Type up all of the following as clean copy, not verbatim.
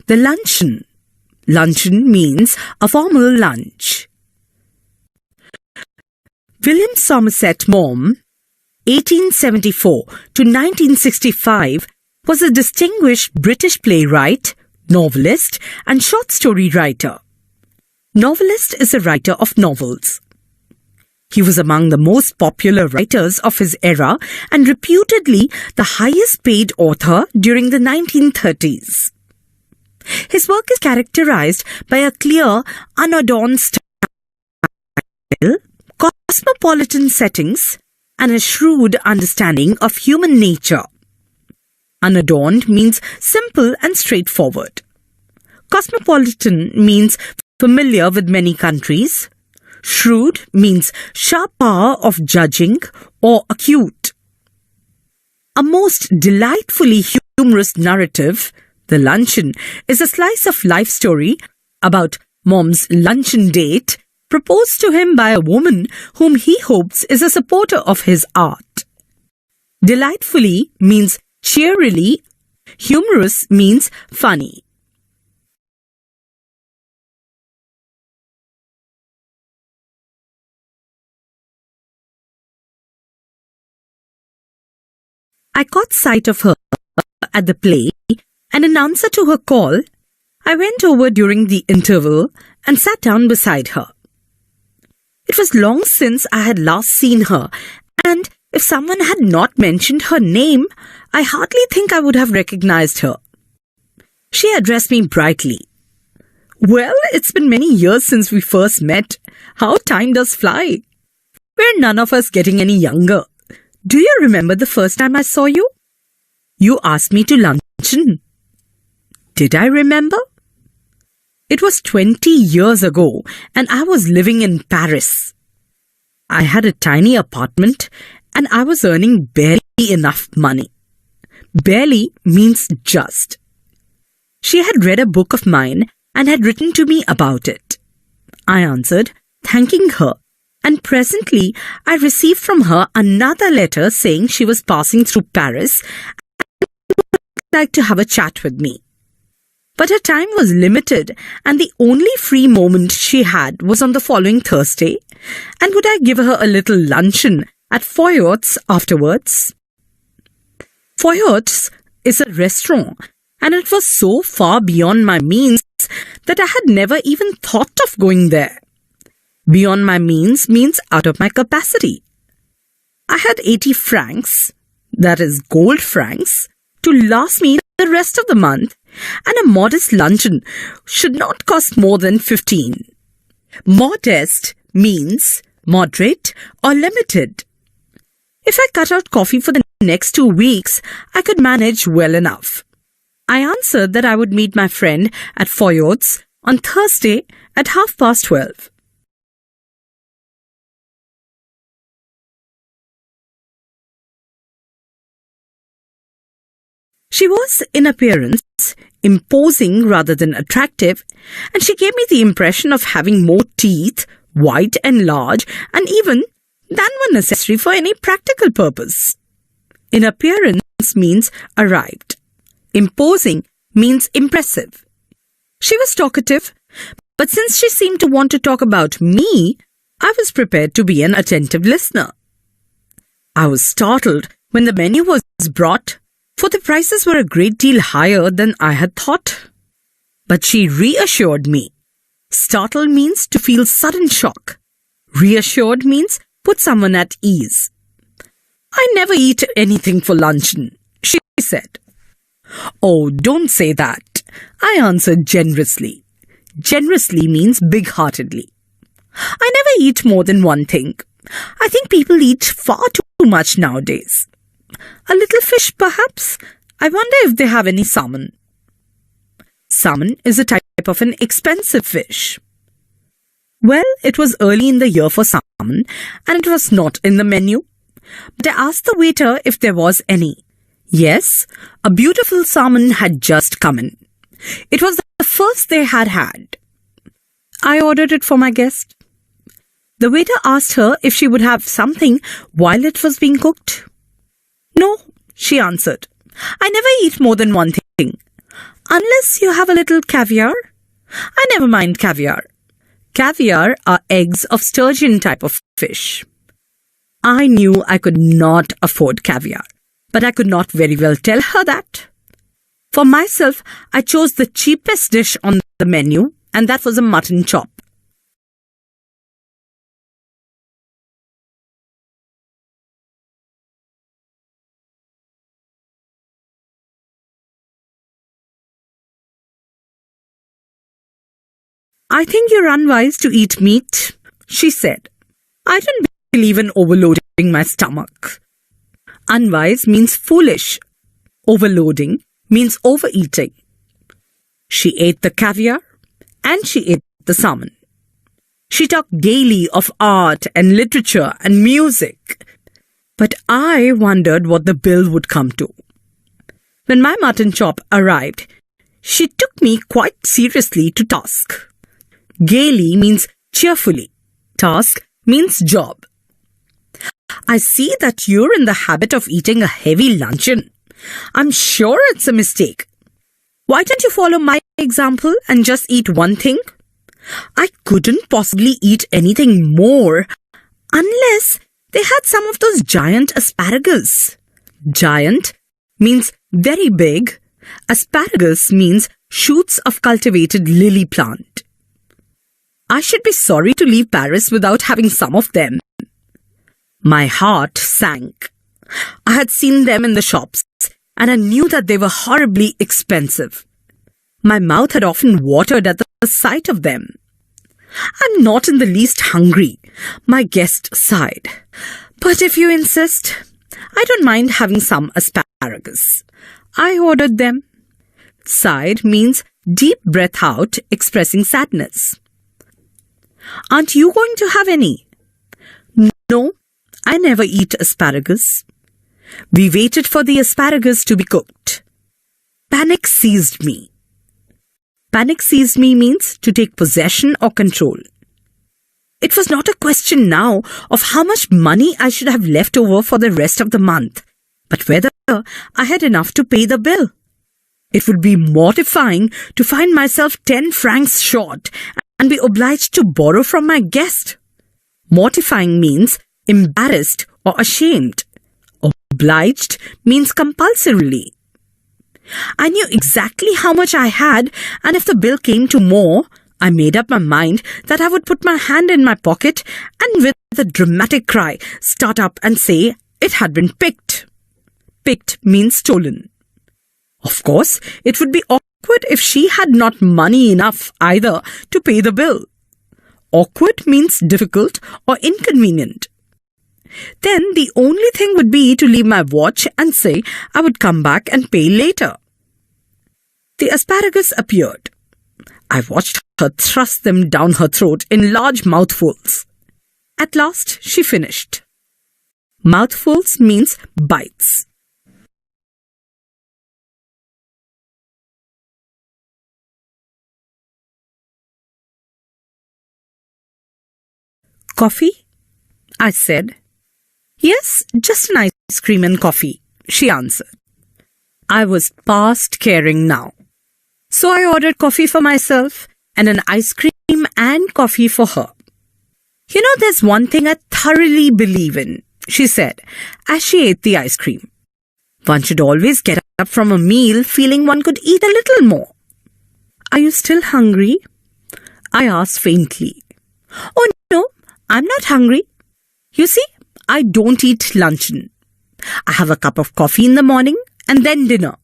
The luncheon. Luncheon means a formal lunch. William Somerset Maugham, 1874 to 1965, was a distinguished British playwright, novelist, and short story writer. Novelist is a writer of novels. He was among the most popular writers of his era and reputedly the highest paid author during the 1930s. His work is characterized by a clear, unadorned style, cosmopolitan settings, and a shrewd understanding of human nature. Unadorned means simple and straightforward. Cosmopolitan means familiar with many countries. Shrewd means sharp power of judging or acute. A most delightfully humorous narrative, The Luncheon, is a slice of life story about Maugham's luncheon date proposed to him by a woman whom he hopes is a supporter of his art. Delightfully means cheerily. Humorous means funny. I caught sight of her at the play, and in answer to her call, I went over during the interval and sat down beside her. It was long since I had last seen her, and if someone had not mentioned her name, I hardly think I would have recognized her. She addressed me brightly. "Well, it's been many years since we first met. How time does fly. We're none of us getting any younger. Do you remember the first time I saw you? You asked me to luncheon." Did I remember? It was 20 years ago, and I was living in Paris. I had a tiny apartment, and I was earning barely enough money. Barely means just. She had read a book of mine and had written to me about it. I answered, thanking her, and presently I received from her another letter saying she was passing through Paris and would like to have a chat with me. But her time was limited, and the only free moment she had was on the following Thursday, and would I give her a little luncheon at Foyot's afterwards? Foyot's is a restaurant, and it was so far beyond my means that I had never even thought of going there. Beyond my means out of my capacity. I had 80 francs, that is gold francs, to last me the rest of the month, and a modest luncheon should not cost more than 15. Modest means moderate or limited. If I cut out coffee for the next 2 weeks, I could manage well enough. I answered that I would meet my friend at Foyot's on Thursday at 12:30. She was, in appearance, imposing rather than attractive, and she gave me the impression of having more teeth, white and large, and even than were necessary for any practical purpose. In appearance means arrived. Imposing means impressive. She was talkative, but since she seemed to want to talk about me, I was prepared to be an attentive listener. I was startled when the menu was brought, for the prices were a great deal higher than I had thought. But she reassured me. Startled means to feel sudden shock. Reassured means put someone at ease. "I never eat anything for luncheon," she said. "Oh, don't say that," I answered generously. Generously means big-heartedly. "I never eat more than one thing. I think people eat far too much nowadays. A little fish, perhaps. I wonder if they have any salmon." Salmon is a type of an expensive fish. Well, it was early in the year for salmon, and it was not in the menu. But I asked the waiter if there was any. Yes, a beautiful salmon had just come in. It was the first they had had. I ordered it for my guest. The waiter asked her if she would have something while it was being cooked. "No," she answered. "I never eat more than one thing. Unless you have a little caviar. I never mind caviar. Caviar are eggs of sturgeon type of fish. I knew I could not afford caviar, but I could not very well tell her that. For myself, I chose the cheapest dish on the menu, and that was a mutton chop. I think you're unwise to eat meat, she said. I don't believe in overloading my stomach. Unwise means foolish. Overloading means overeating. She ate the caviar and she ate the salmon. She talked gaily of art and literature and music. But I wondered what the bill would come to. When my mutton chop arrived, she took me quite seriously to task. Gaily means cheerfully. Task means job. I see that you're in the habit of eating a heavy luncheon. I'm sure it's a mistake. Why don't you follow my example and just eat one thing? I couldn't possibly eat anything more unless they had some of those giant asparagus. Giant means very big. Asparagus means shoots of cultivated lily plant. I should be sorry to leave Paris without having some of them. My heart sank. I had seen them in the shops, and I knew that they were horribly expensive. My mouth had often watered at the sight of them. I'm not in the least hungry, my guest sighed. But if you insist, I don't mind having some asparagus. I ordered them. Sighed means deep breath out, expressing sadness. Aren't you going to have any? No, I never eat asparagus. We waited for the asparagus to be cooked. Panic seized me. Panic seized me means to take possession or control. It was not a question now of how much money I should have left over for the rest of the month, but whether I had enough to pay the bill. It would be mortifying to find myself 10 francs short and be obliged to borrow from my guest. Mortifying means embarrassed or ashamed. Obliged means compulsorily. I knew exactly how much I had, and if the bill came to more, I made up my mind that I would put my hand in my pocket and with a dramatic cry start up and say it had been picked. Picked means stolen. Of course, it would be awkward if she had not money enough either to pay the bill. Awkward means difficult or inconvenient. Then the only thing would be to leave my watch and say I would come back and pay later. The asparagus appeared. I watched her thrust them down her throat in large mouthfuls. At last she finished. Mouthfuls means bites. Coffee? I said. Yes, just an ice cream and coffee, she answered. I was past caring now. So I ordered coffee for myself and an ice cream and coffee for her. You know, there's one thing I thoroughly believe in, she said, as she ate the ice cream. One should always get up from a meal feeling one could eat a little more. Are you still hungry? I asked faintly. Oh no, I'm not hungry. You see, I don't eat luncheon. I have a cup of coffee in the morning and then dinner.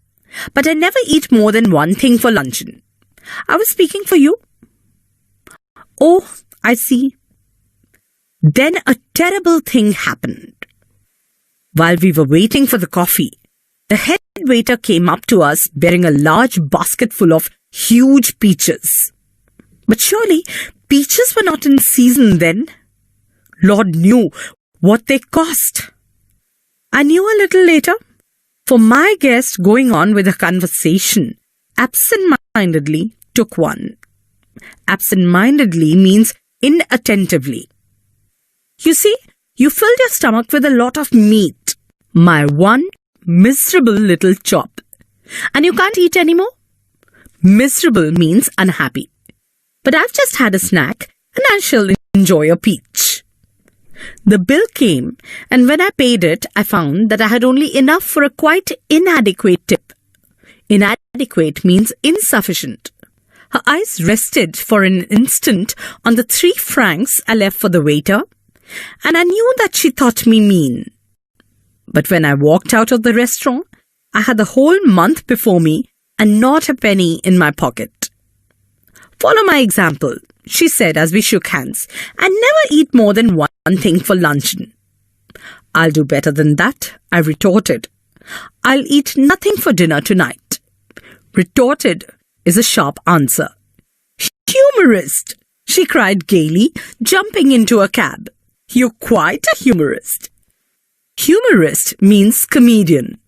But I never eat more than one thing for luncheon. I was speaking for you. Oh, I see. Then a terrible thing happened. While we were waiting for the coffee, the head waiter came up to us bearing a large basket full of huge peaches. But surely peaches were not in season then. Lord knew what they cost. I knew a little later, for my guest going on with a conversation absent-mindedly took one. Absent-mindedly means inattentively. You see, you filled your stomach with a lot of meat, my one miserable little chop, and you can't eat anymore? Miserable means unhappy. But I've just had a snack and I shall enjoy a peach. The bill came, and when I paid it, I found that I had only enough for a quite inadequate tip. Inadequate means insufficient. Her eyes rested for an instant on the 3 francs I left for the waiter, and I knew that she thought me mean. But when I walked out of the restaurant, I had the whole month before me and not a penny in my pocket. Follow my example, she said as we shook hands, and never eat more than one thing for luncheon. I'll do better than that, I retorted. I'll eat nothing for dinner tonight. Retorted is a sharp answer. Humorist, she cried gaily, jumping into a cab. You're quite a humorist. Humorist means comedian.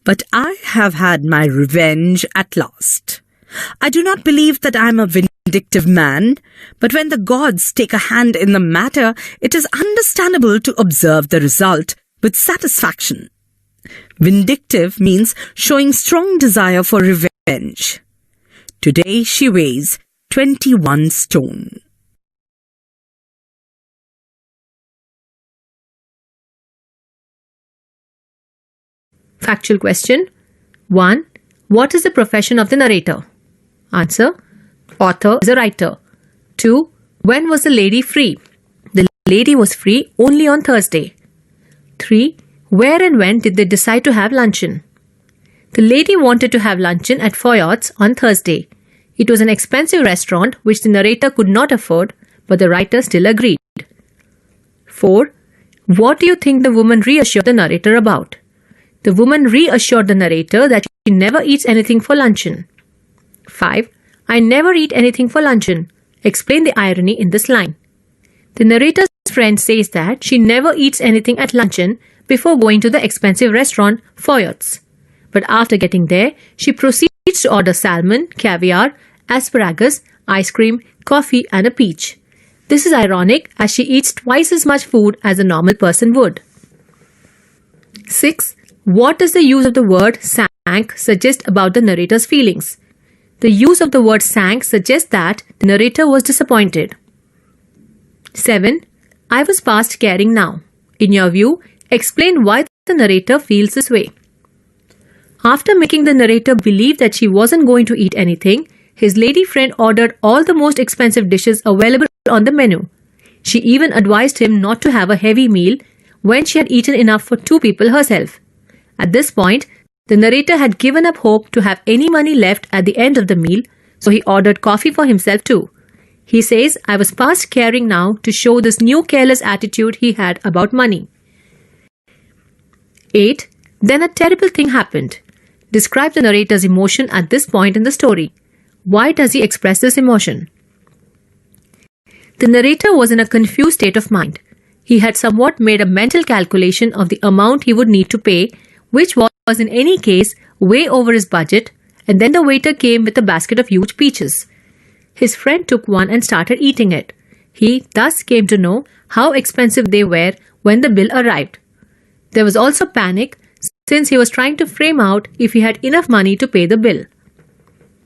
But I have had my revenge at last. I do not believe that I am a vindictive man, but when the gods take a hand in the matter, it is understandable to observe the result with satisfaction. Vindictive means showing strong desire for revenge. Today she weighs 21 stone. Factual question. 1. What is the profession of the narrator? Answer. Author is a writer. 2. When was the lady free? The lady was free only on Thursday. 3. Where and when did they decide to have luncheon? The lady wanted to have luncheon at Foyot's on Thursday. It was an expensive restaurant which the narrator could not afford, but the writer still agreed. 4. What do you think the woman reassured the narrator about? The woman reassured the narrator that she never eats anything for luncheon. 5. I never eat anything for luncheon. Explain the irony in this line. The narrator's friend says that she never eats anything at luncheon before going to the expensive restaurant Foyot's. But after getting there, she proceeds to order salmon, caviar, asparagus, ice cream, coffee and a peach. This is ironic as she eats twice as much food as a normal person would. 6. What does the use of the word sank suggest about the narrator's feelings? The use of the word sank suggests that the narrator was disappointed. 7. I was past caring now. In your view, explain why the narrator feels this way. After making the narrator believe that she wasn't going to eat anything, his lady friend ordered all the most expensive dishes available on the menu. She even advised him not to have a heavy meal when she had eaten enough for 2 people herself. At this point, the narrator had given up hope to have any money left at the end of the meal, so he ordered coffee for himself too. He says, I was past caring now to show this new careless attitude he had about money. 8. Then a terrible thing happened. Describe the narrator's emotion at this point in the story. Why does he express this emotion? The narrator was in a confused state of mind. He had somewhat made a mental calculation of the amount he would need to pay, which was in any case way over his budget, and then the waiter came with a basket of huge peaches. His friend took one and started eating it. He thus came to know how expensive they were when the bill arrived. There was also panic since he was trying to frame out if he had enough money to pay the bill.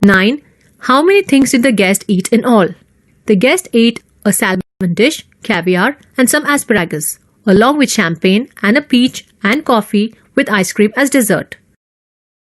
9. How many things did the guest eat in all? The guest ate a salmon dish, caviar and some asparagus, along with champagne and a peach and coffee with ice cream as dessert.